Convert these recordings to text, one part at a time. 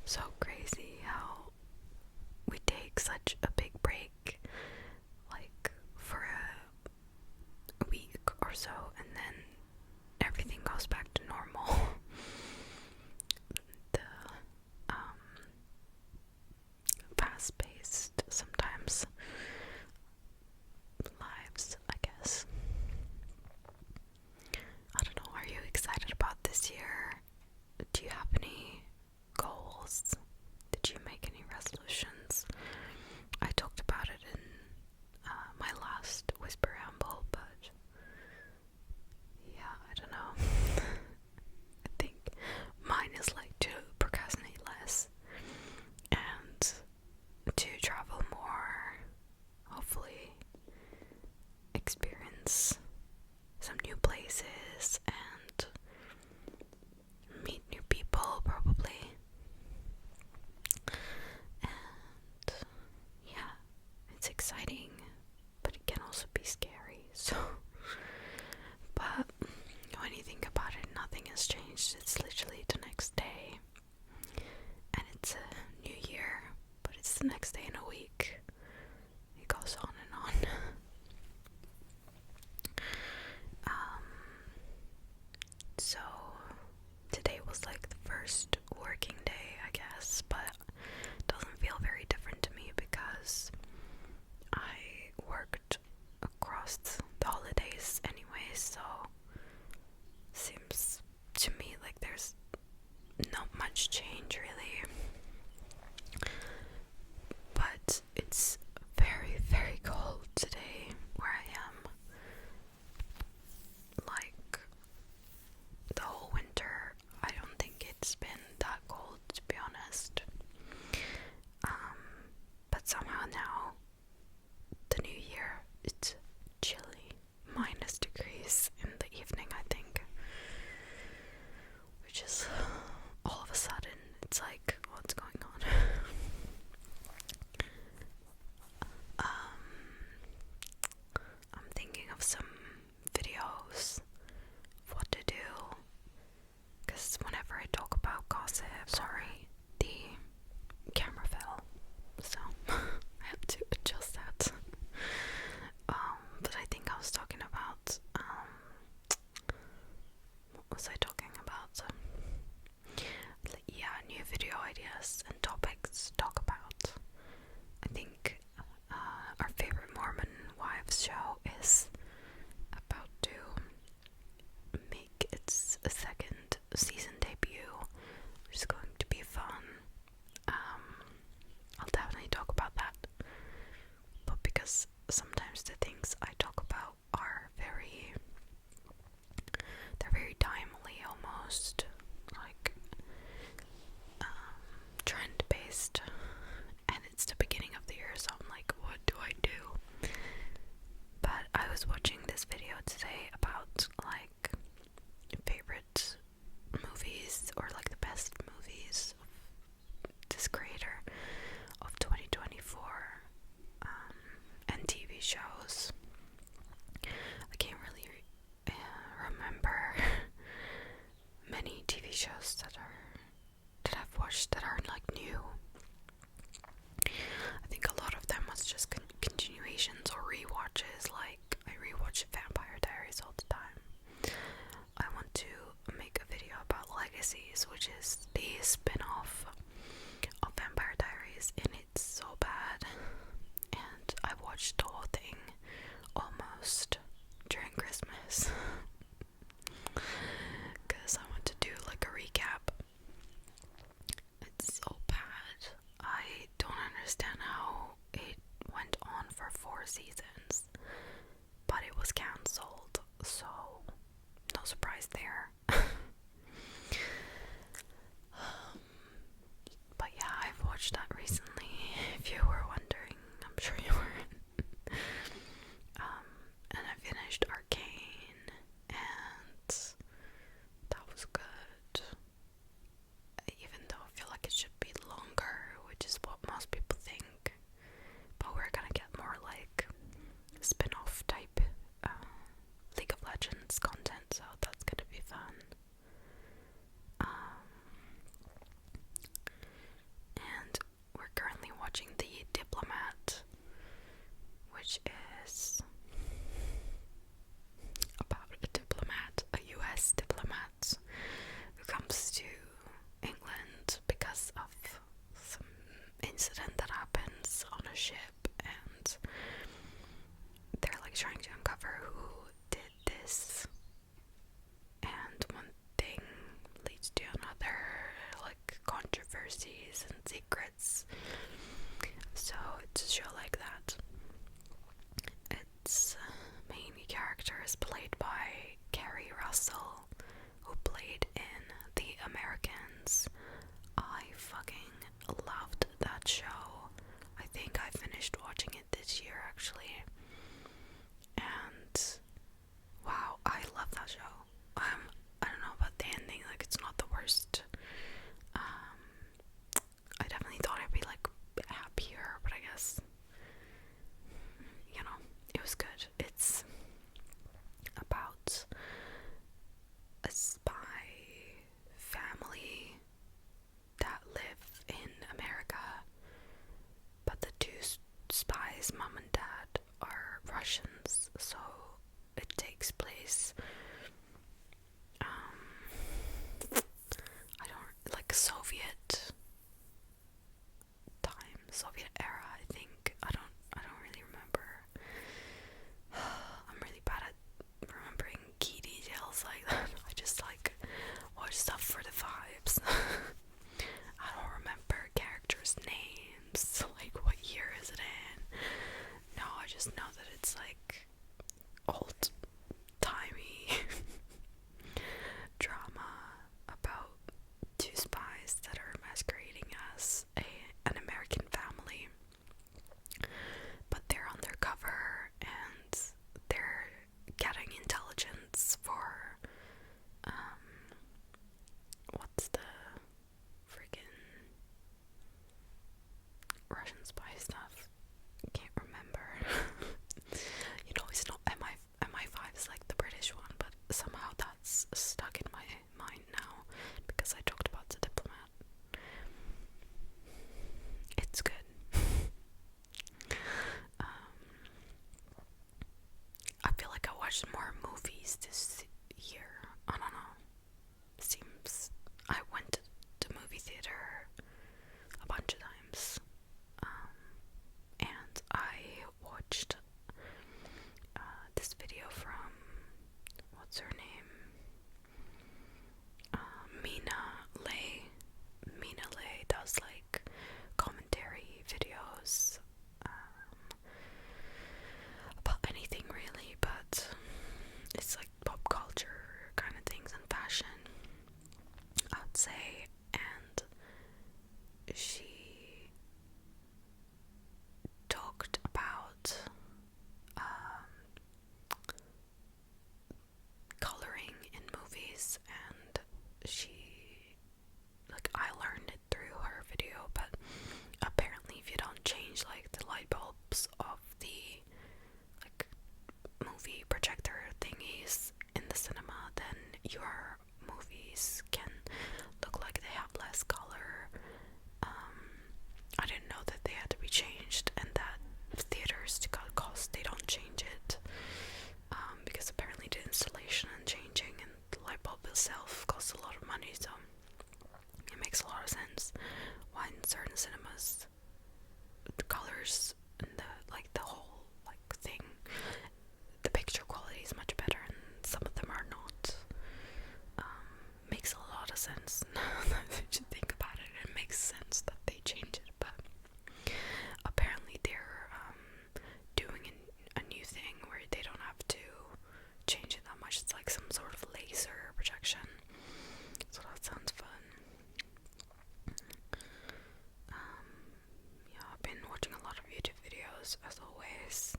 so crazy how we take such a big break, like for a week or so, and then everything goes back to normal. The fast-paced, sometimes, lives, I guess. I don't know, are you excited about this year? Do you have any goals? Did you make any resolutions? I talked about it in my last Whisper Ramble, but yeah, I don't know. I think mine is like to procrastinate less and to travel more, hopefully experience some new places and meet new people probably. And yeah, it's exciting, but it can also be scary. So, but when you think about it, nothing has changed. It's literally the next day, and it's a new year, but it's the next day in a week. It goes on and on. So today was like the first working day, I guess, but it doesn't feel very different to me because I worked across the holidays anyway, so seems to me like there's not much change really. But it's very, very cold today where I am. Like the whole winter, I don't think it's been that cold, to be honest. But somehow now, the new year, it's chilly, -degrees in the evening, I think. Which is, all of a sudden, it's like, what's going on? I'm thinking of some videos of what to do, because whenever I talk about gossip, sorry, the camera fell, so I have to adjust that. But I think I was talking about, what was I talking about? Yeah, new video ideas and topics to talk about. I think our favorite Mormon wives show is about to make its second season debut, which is going to be fun. I'll definitely talk about that, but because sometimes the things I talk about are they're very timely, almost like trend based, and it's the beginning of the year, so I'm like, what do I do? But I was watching this video today about like favorite movies, or like the best movies of this creator of 2024, and TV shows. I can't really remember many TV shows that I've watched that are like new. I think a lot of them was just continuations or rewatches. Like I rewatch Vampire Diaries all the time. I want to make a video about Legacies, which is the spin-off of Vampire Diaries, and it's so bad. And I watched the whole thing almost during Christmas because I want to do like a recap. It's so bad. I don't understand how it went on for 4 seasons, but it was cancelled, so no surprise there. conspiracies and secrets. So it's a show like that. Its main character is played by Carrie Russell, who played in The Americans. I fucking loved that show. I think I finished watching it this year actually. And wow, I love that show. I don't know about the ending, like it's not the worst. I definitely thought I'd be like happier, but I guess, you know, it was good. It's about a spy family that live in America, but the two spies, mom and dad, are Russians, so it takes place I don't like Soviet time, Soviet era, I think. I don't really remember. I'm really bad at remembering key details like that. I just like watch stuff for the vibes. I don't remember characters' names, like what year is it in. No, I just know that it's like old timey drama about two spies that are masquerading as an American family, but they're undercover and they're getting intelligence for what's the freaking Russian spy stuff? Can't remember. You know, it's not MI5 is like the British one, but somehow that's stuck in my mind now because I talked about The Diplomat. It's good. I feel like I watched more movies this year. I don't know. Seems I went to the movie theater a bunch of times. And I watched this video from, what's her name? Mina Lay. Mina Lay does like commentary videos about anything really, but it's like pop culture kind of things and fashion, I'd say. And she talked about coloring in movies, and I learned it through her video, but apparently if you don't change like the light bulbs of the like movie projector thingies in the cinema, then your movies can look like they have less color. I didn't know that they had to be changed, and that theaters, to cut costs, they don't change it, because apparently the installation and changing and the light bulb itself costs a lot of money, so it makes a lot of sense why in certain cinemas the colors and the whole thing, the picture quality is much better and some of them are not. Makes a lot of sense. Now that you think about it, it makes sense that they change it, but apparently they're doing a new thing where they don't have to change it that much. It's like some sort of laser projection, so that sounds fun. Yeah, I've been watching a lot of YouTube videos as always.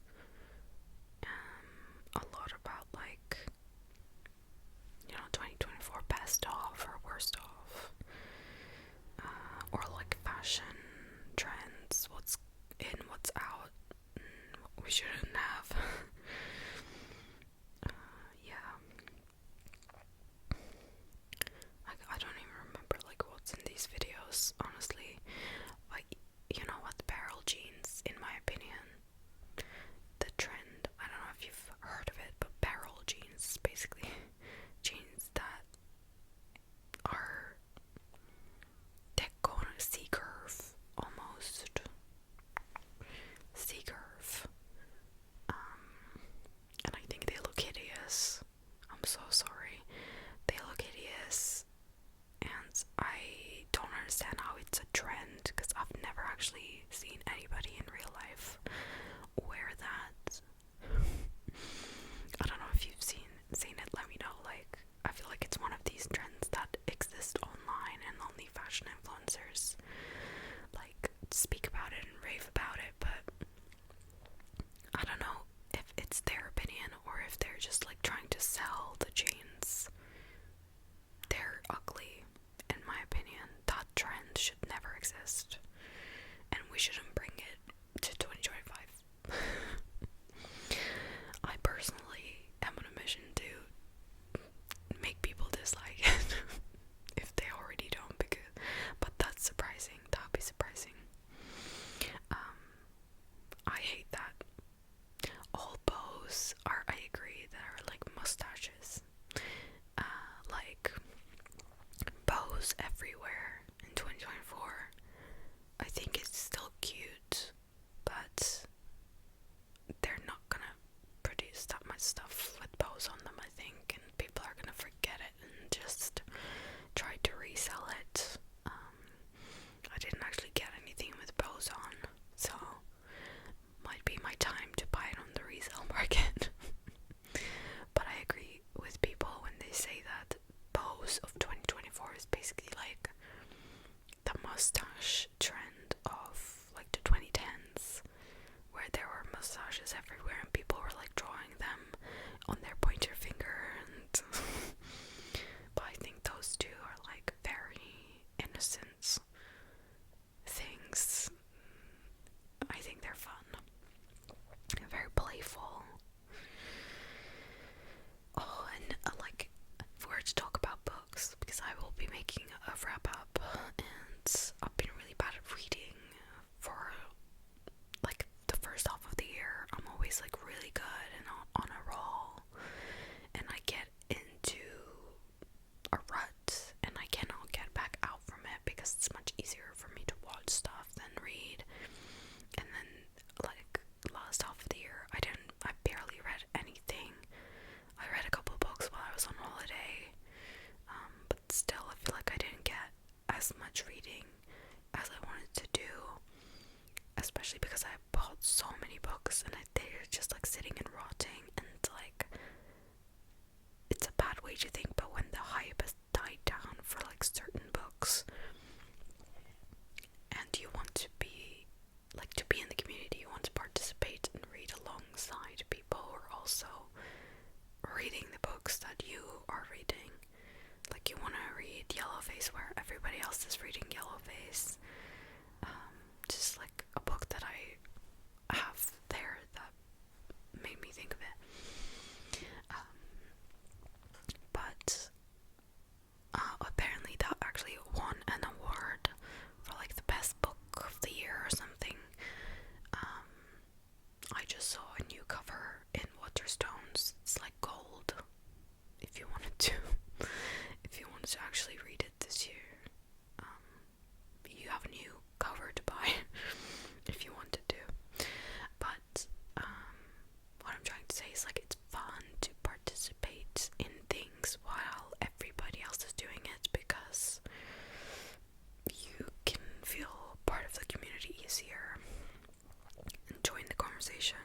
A lot about 2024 best of or worst of, or like fashion trends, what's in, what's out, what we shouldn't have. Yeah, I don't even remember what's in these videos, honestly. You know what, barrel jeans, in my opinion, the trend, I don't know if you've heard of it, but barrel jeans is basically jeans that are, they go on a C-curve, almost. C-curve. And I think they look hideous. I'm so sorry. They look hideous, and I don't understand how it's a speak about it and rave about it, but I don't know if it's their opinion or if they're just like trying to sell the jeans. They're ugly, in my opinion. That trend should never exist, and we shouldn't bring it to 2025. I personally am on a mission to make people dislike it if they already don't, but that's surprising. That would be surprising. I hate that. All bows are, I agree, that are like mustaches. Like bows everywhere in 2024. I think it's still cute, but they're not gonna produce that much stuff with bows on them, I think, and people are gonna forget it and just try to resell it. I didn't actually get anything with bows on, so might be my time to buy it on the resale market. But I agree with people when they say that bows of 2024 is basically like the mustache trend of like the 2010s, where there were mustaches everywhere and people were like drawing them on their pointer finger, and but I think those two are like very innocent things. I think they're fun and very playful. Oh, and like, if we were to talk about books, because I will be making a wrap up, and I've been really bad at reading for like the first half of the year. I'm always like really good and on a roll, and I get into a rut and I cannot get back out from it because it's much easier for me to watch stuff than read. And then like last half of the year I barely read anything. I read a couple of books while I was on holiday, but still I feel like I didn't get as much reading as I wanted to do, especially because I bought so many books and they're just like sitting and rotting, and like it's a bad way to think, but when the hype has died down for like certain books and you want to be in the community, you want to participate and read alongside people who are also reading the books that you are reading. Like, you want to read Yellowface where everybody else is reading Yellowface. Just like a book that I have there that made me think of it. But apparently that actually won an award for like the best book of the year or something. I just saw a new cover in Waterstones. It's like gold. If you wanted to actually read it this year, you have a new cover to buy if you wanted to. But what I'm trying to say is like it's fun to participate in things while everybody else is doing it, because you can feel part of the community easier and join the conversation.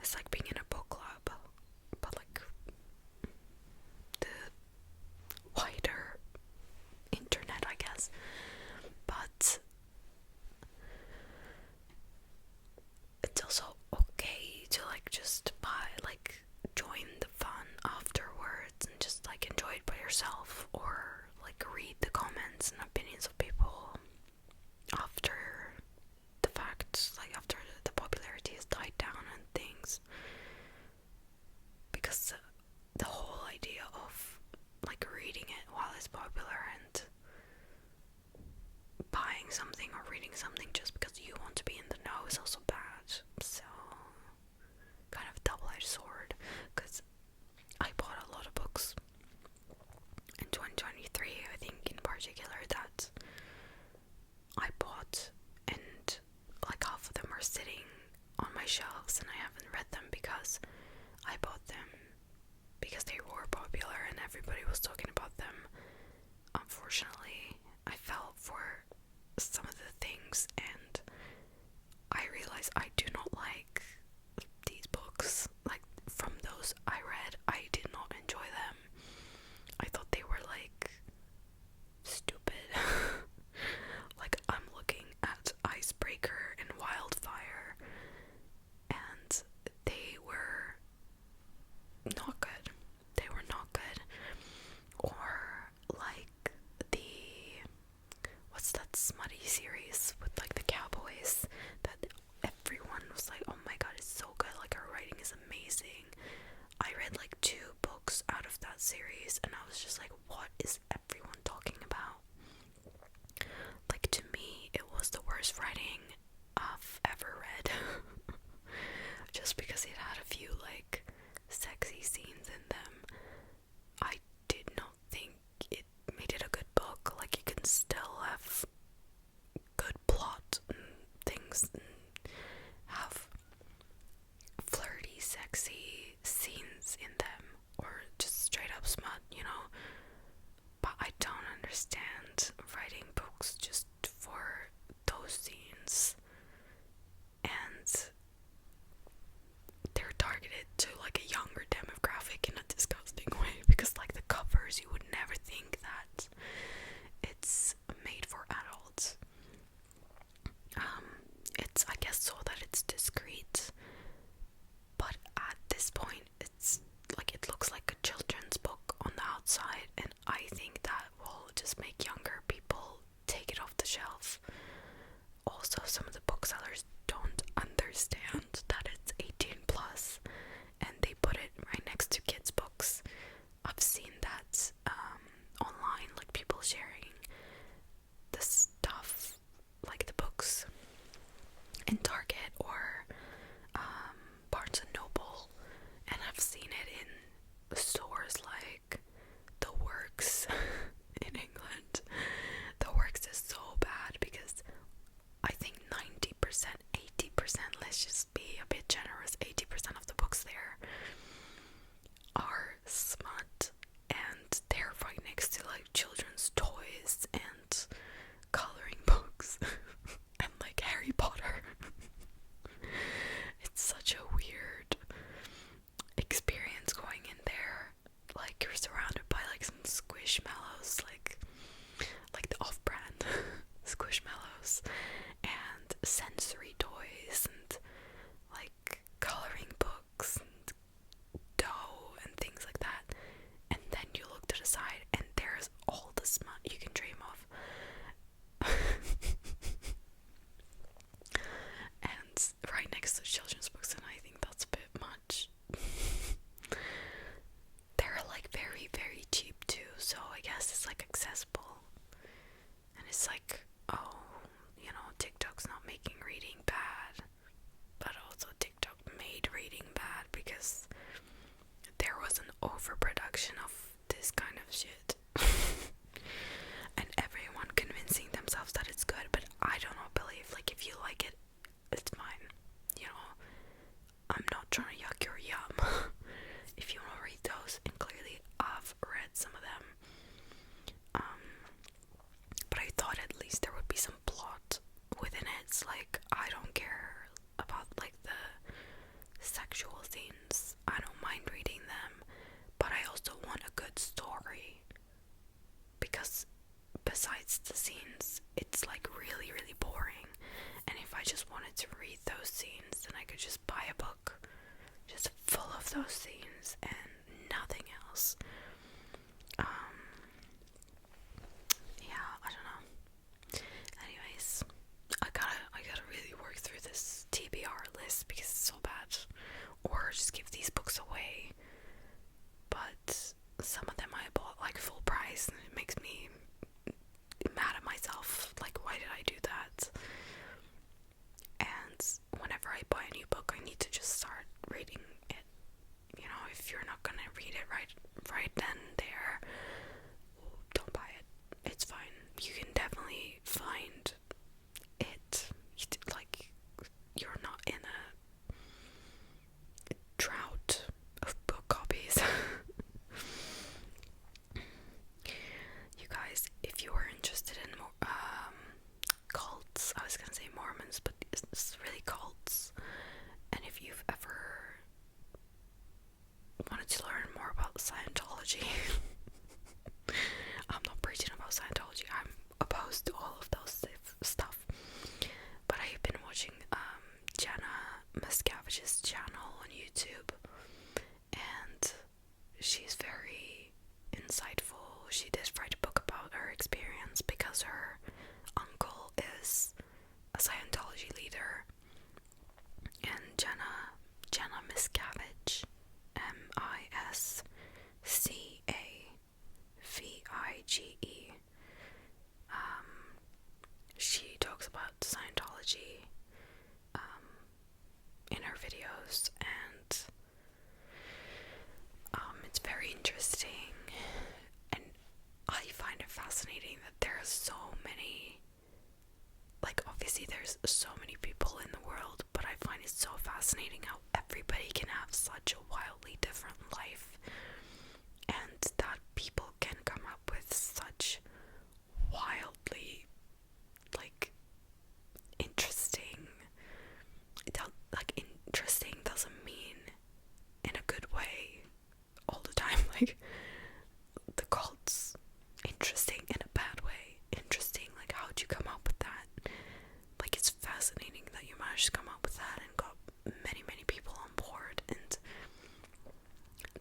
It's like being in a book club, but like the wider internet, I guess. But it's also okay to like just join the fun afterwards and just like enjoy it by yourself, or like read the comments and opinions of people after the fact, like after the popularity has died down and things. Because the whole idea of like reading it while it's popular and buying something or reading something just because you want to be in the know is also bad. So kind of a double-edged sword, because I bought a lot of books in 2023, I think in particular, that I bought, and like half of them are sitting on my shelves and I haven't read them because I bought them because they were popular and everybody was talking about them. Unfortunately, I fell for some of the things and I realized I do not like these books. Like, from those I read, I did not enjoy them. I thought they were like stupid. Like, I'm looking at Icebreaker videos have flirty, sexy scenes in them, or just straight up smut, you know. But I don't understand writing books just for those scenes, and they're targeted to like a younger demographic in a disgusting way, because like the covers, you would never think that it's made for adults. It's, I guess, so that it's discreet, but at this point it's like, it looks like a children's book on the outside, and I think that will just make younger people take it off the shelf. Also, some of the booksellers don't understand that it's 18 plus, and they put it right next to kids' books. I've seen that online, like people sharing the stuff, like the books in Target or Barnes and Noble, and I've seen it in stores like The Works in England. The Works is so bad because I think 90%, 80%, let's just be a bit generous, 80% of the books there are smut, and they're right next to like children's toys and coloring books and like Harry Potter. It's such a weird experience going in there. Like, you're surrounded by like some squishmallows, like the off-brand squishmallows, and sensory toys, and like coloring books and dough and things like that. And then you look to the side and there's all the smut you can dream of. And right next to children's books, and I think that's a bit much. They're like very, very cheap too, so I guess it's like accessible. And it's like, oh, you know, TikTok's not making reading bad, but also TikTok made reading bad because there was an overproduction of this kind of shit. And everyone convincing themselves that it's good, but I don't know, believe, like, if you like it, it's fine, you know. I'm not trying to yuck your yum. If you want to read those, and clearly I've read some of them, but I thought at least there would be some plot within it. It's like, I don't care about like the sexual scenes, I don't mind reading them, but I also want a good story, because besides the scenes, it's like really, really boring. And if I just wanted to read those scenes, then I could just buy a book just full of those scenes and nothing else. Yeah, I don't know. Anyways, I gotta really work through this TBR list because it's so bad, or just give these books away. But some of them I bought like full price, and it makes me mad at myself. Like, why did I do that? And whenever I buy a new book, I need to just start reading it. You know, if you're not gonna read it right then and there, don't buy it. It's fine. You can definitely find it. Like, you're not in a drought of book copies. You guys, if you are interested in more cults, I was gonna say Mormons, but it's really cults. And if you've ever wanted to learn more about Scientology, I'm not preaching about Scientology, I'm opposed to all of those stuff, but I've been watching Jenna Miscavige's channel on YouTube, and she's very insightful. She did write a book about her experience because her uncle is a Scientology leader, and Jenna Miscavige, Miscavige, she talks about Scientology in her videos, and it's very interesting, and I find it fascinating that there are so many, like, obviously obviously there's so many people in the world, but I find it so fascinating how everybody can have such a wildly different life, and that people can come up with such wildly, like, interesting, interesting doesn't mean in a good way all the time. Like, the cult's interesting in a bad way. Interesting, like, how'd you come up with that? Like, it's fascinating that you managed to come up with that and got many, many people on board and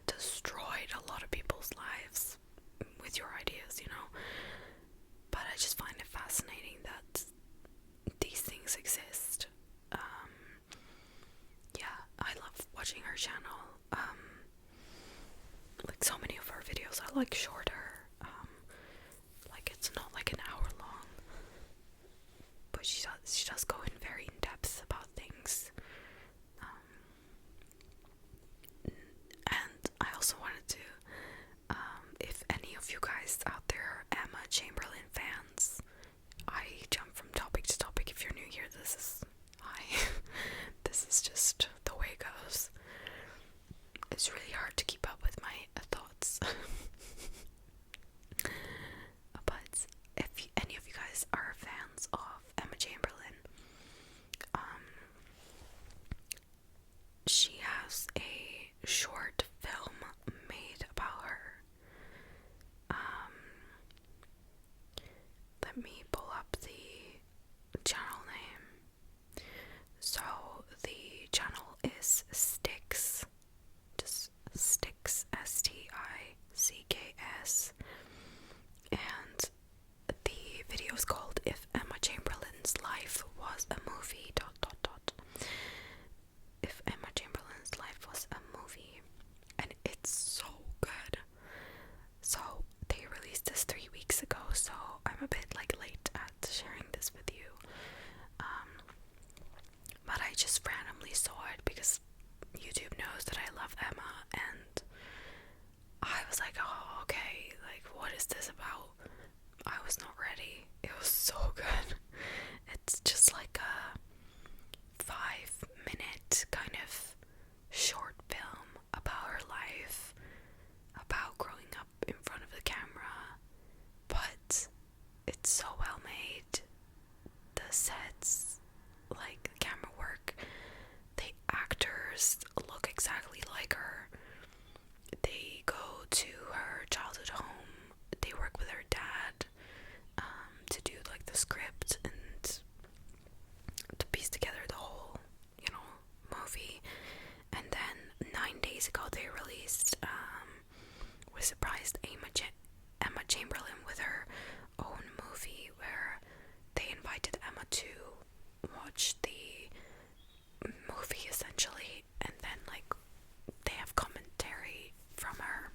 destroyed a lot of people's lives with your ideas, you know? But I just find it fascinating that these things exist. Yeah, I love watching her channel. Like, so many of her videos are like shorter. Like, it's not like an hour long, but she does go in very in depth about things. And I also wanted to, if any of you guys out there are Emma Chamberlain fans, I jump from topic to topic. If you're new here, this is this is just the way it goes. It's really hard to keep up with my thoughts. But if any of you guys are fans of Emma Chamberlain, she has a short film made about her. Let me pull up the channel name. So the channel is Sticks, just Sticks, Sticks, and the video is called "If Emma Chamberlain's Life Was a Movie." ... If Emma Chamberlain's life was a movie, and it's so good. So they released this 3 weeks ago, so I'm a bit like late at sharing this with you. But I just randomly saw it because YouTube knows that I love Emma, and I was like, oh, okay, like, what is this about? I was not ready. It was so good. It's just like a 5-minute kind of short film about her life, about growing up in front of the camera, but it's so well made. The sets, like the camera work, the actors look exactly like her. They go to her childhood home, they work with her dad to do like the script and to piece together the whole, you know, movie. And then 9 days ago they released, we surprised Emma Chamberlain with her own movie where they invited Emma to watch the movie essentially, and then like they have commentary from her.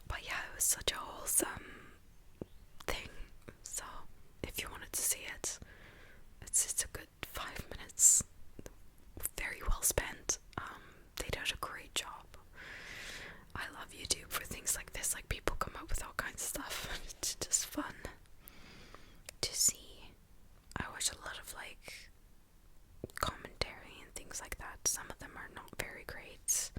But yeah, it was such a wholesome thing. So if you wanted to see it, it's a good 5 minutes, very well spent. They did a great job. I love YouTube for things like this. Like, people come up with all kinds of stuff. It's just fun to see. I watch a lot of like commentary and things like that. Some of them are not very great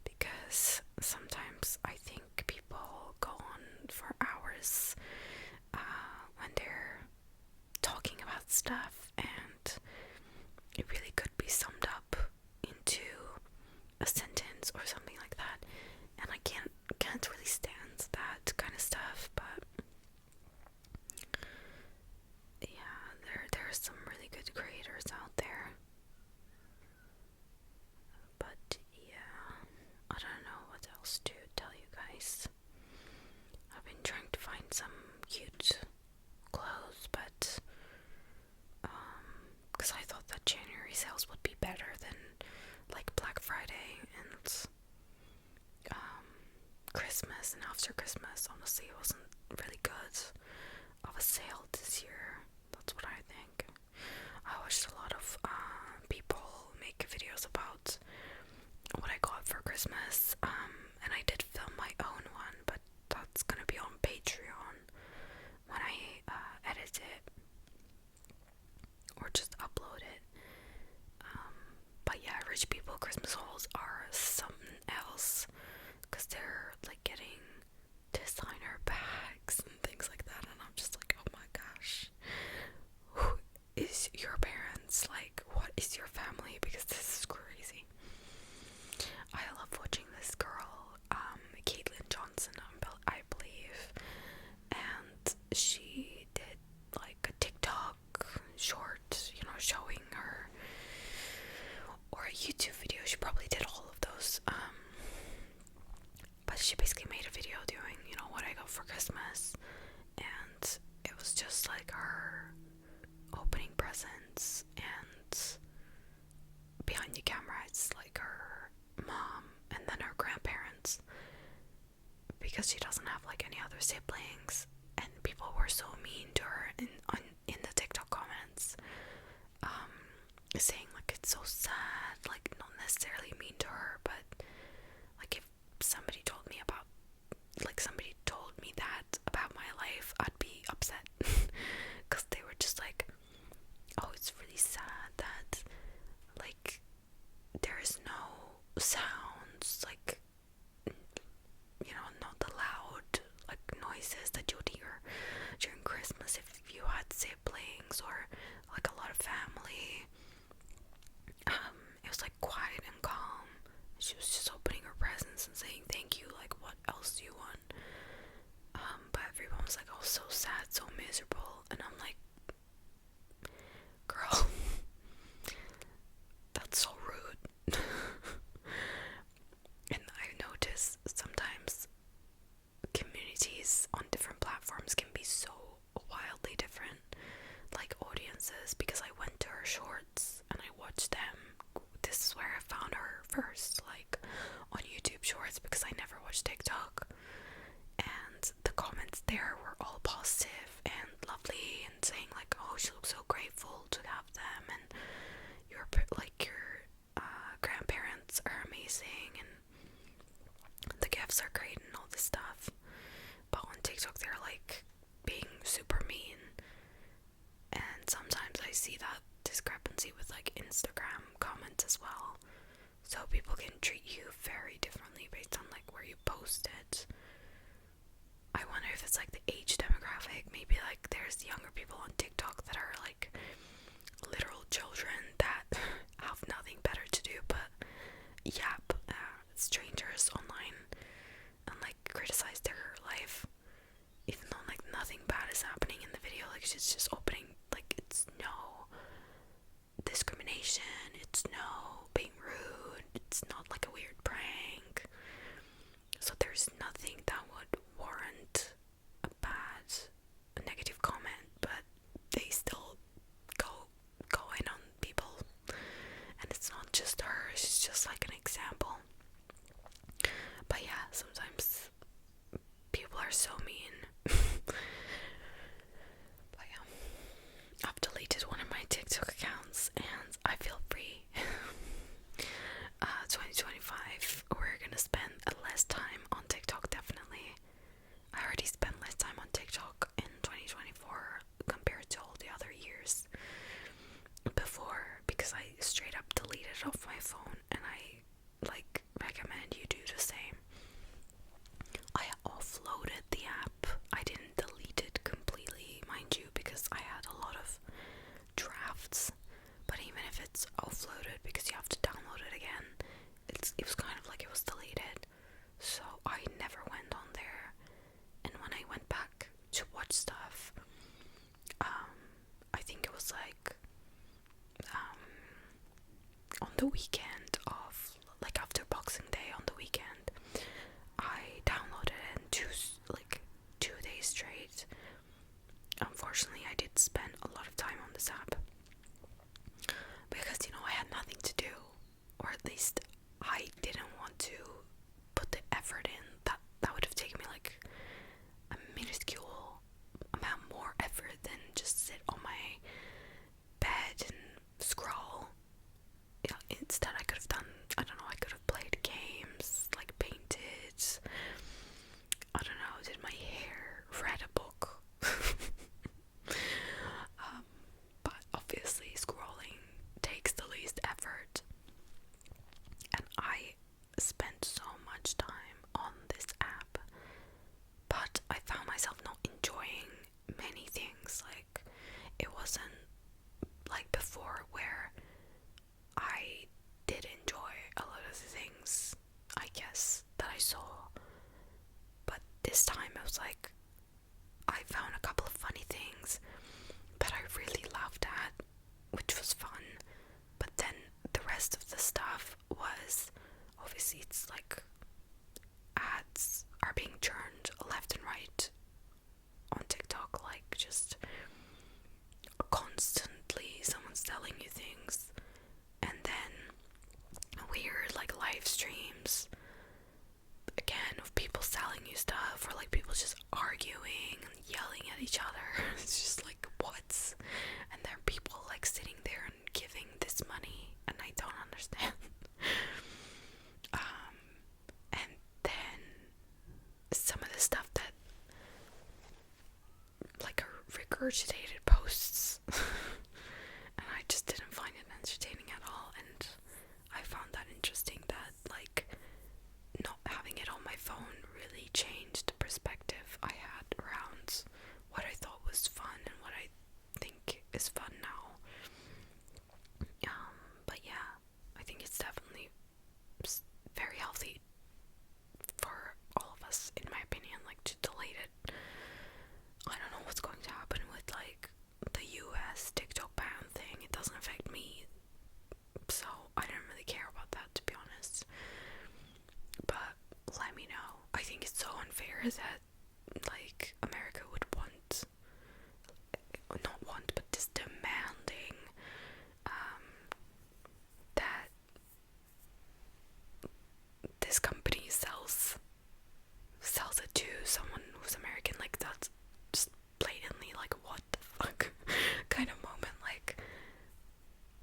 because sometimes I think people go on for hours when they're talking about stuff, and it really could be summed up into a sentence or something like that, and I can't really stand that kind of stuff. But yeah, there are some really good creators out there. But yeah, I don't know what else to tell you guys. I've been trying to find some cute clothes, but YouTube video. She probably did all of those. But she basically made a video doing, you know, what I got for Christmas. And it was just like her opening presents, and behind the camera it's like her mom and then her grandparents, because she doesn't have like any other siblings. And people were so mean to her in the TikTok comments, saying like it's so sad, like not necessarily mean to her, but like if somebody told me that about my life, I'd be upset. Because they were just like, oh, it's really sad that like there is no sounds, like, you know, not the loud like noises that you would hear during Christmas if you had siblings or like a lot of family. It was like quiet and calm. She was just opening her presents and saying thank you, like what else do you want? But everyone was like, oh, so sad, so miserable, and I'm like, girl, that's so rude. And I notice sometimes communities on different platforms can be so wildly different, like audiences, because I went to her shorts and I watched them. This is where I found her first, like on YouTube shorts, because I never watched TikTok. And the comments there were all positive and lovely and saying like, oh, she looks so grateful to have them, and your grandparents are amazing, and the gifts are great and all this stuff. But on TikTok they're like being super mean, and sometimes I see that discrepancy with like Instagram comments as well. So people can treat you very differently based on like where you post it. I wonder if it's like the age demographic. Maybe like there's younger people on TikTok that are like literal children that have nothing better to do but yap at strangers online and like criticize their life, even though like nothing bad is happening in the video. Like she's just opening, like it's no discrimination, it's no being rude, it's not like a weird prank. So there's nothing that would warrant a negative comment, but they still go in on people. And it's not just her, she's just like an example. But yeah, sometimes people are so mean. But yeah, I've deleted one of my TikTok accounts and I feel free. 2025, we're gonna spend less time on TikTok, definitely. I already spent less time on TikTok in 2024 compared to all the other years before, because I straight up deleted it off my phone, and I like recommend you do the same. I offloaded the app. I didn't delete it completely, mind you, because I had a lot of drafts. But even if it's offloaded, because you have to download it again, it was kind of like it was deleted. So I never went on there. And when I went back to watch stuff, I think it was like on the weekend of, like after Boxing Day on the weekend, I downloaded it in 2 days straight. Unfortunately, I did spend a lot of time on this app because, you know, I had nothing to do, or at least I didn't want to put the effort in. That would have taken me like a minuscule amount more effort than just sit on my bed and scroll. You know, instead I could have done, I don't know, I could have played games, like painted, I don't know, did my hair, read a book. But obviously scrolling takes the least effort. regurgitated posts. And I just didn't find it entertaining at all, and I found that interesting that, like, not having it on my phone really changed the perspective I had around what I thought was fun and what I think is fun now. But yeah, I think it's definitely very healthy for all of us, in my opinion, like, to delete it. I don't know what's going to happen with, like, the US TikTok ban thing. It doesn't affect me, so I don't really care about that, to be honest. But let me know. I think it's so unfair that, like, America would not want, but just demanding that this company sells it to someone who's American. Like, that's just blatantly, like, what the fuck kind of moment. Like,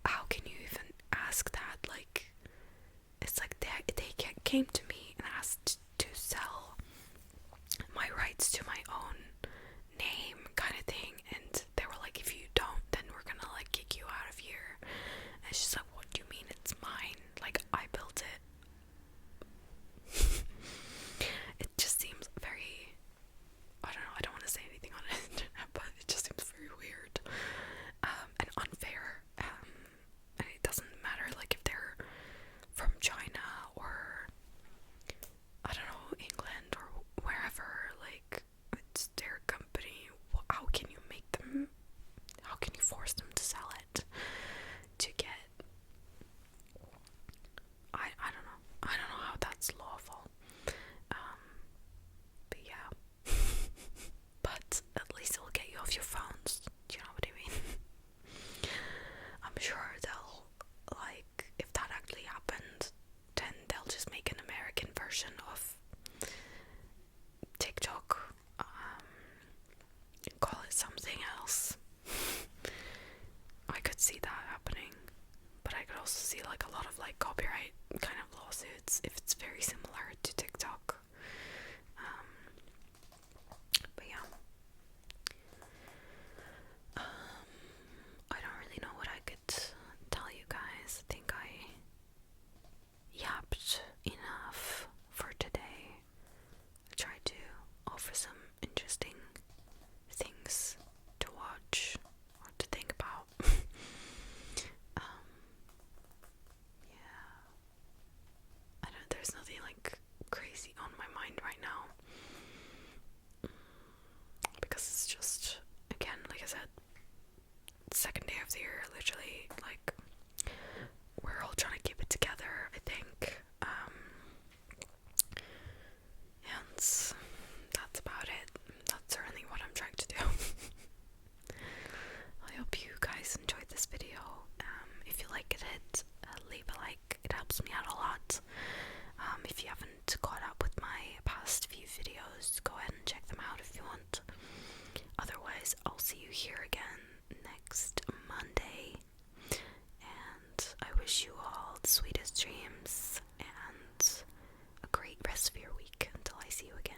how can you even ask that? Like, it's like they came to me and asked to sell my rights to my own name, kind of thing, and they were like, if you don't, then we're gonna, like, kick you out of here. And she's like, what do you mean it's mine? Like, I built it. It just seems very, I don't know, I don't want to say anything on it, but it just seems very weird and unfair. And it doesn't matter, like, if they're from China or, I don't know, England or wherever. Like, it's their company. How can you force them to sell it to get, I don't know how that's lawful. But yeah. But at least it'll get you off your phones. Do you know what I mean? I'm sure they'll, like, if that actually happened, then they'll just make an American version of TikTok, call it something else. I could see that happening, but I could also see, like, a lot of, like, copyright kind of lawsuits if it's very similar to TikTok. But yeah, I don't really know what I could tell you guys. I think I yapped enough for today. I tried to offer some interesting things to watch or to think about. Yeah, I don't, there's nothing, like, crazy on my mind right now, because it's just, again, like I said, second day of the year, literally, like, we're all trying to keep it together, I think. And that's about it. That's certainly what I'm trying to do. I hope you guys enjoyed this video. If you liked it, leave a like. It helps me out a lot. If you haven't caught up with my past few videos, go ahead and check them out if you want. Otherwise, I'll see you here again next Monday. And I wish you all the sweetest dreams and a great rest of your week until I see you again.